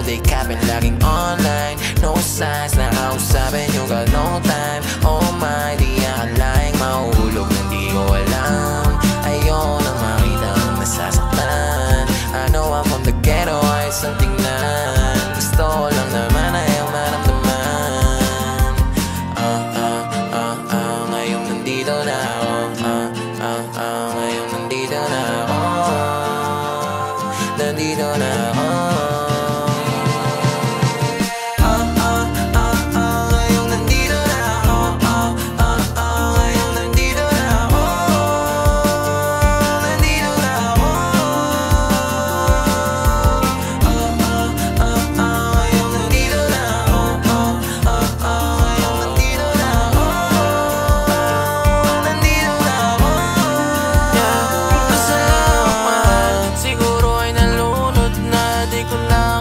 day capping, laging online. No signs na kausapin, you got no time. Oh my, di akalaing mahulog na di ko alam. Ayoko na makita ang nasasaktan. I know I'm from the ghetto, ayos ang tingnan. Gusto ko lang naman ay ang maramdaman. Ngayong nandito na ako. Ngayong nandito na ako. Nandito na ako.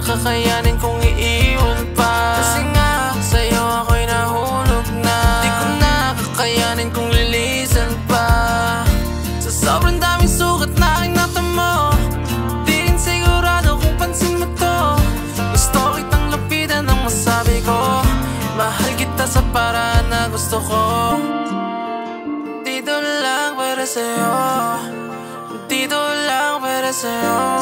Kakayanin kong iiwan pa. Kasi nga sa'yo ako'y nahulog na. Di ko na kakayanin kong lilisan pa. Sa sobrang daming sugat na aking natamo, di rin sigurado kung pansin mo to. Gusto kitang lapitan ng masabi ko, mahal kita sa paraan na gusto ko. Dito lang para sa'yo, dito lang para sa'yo.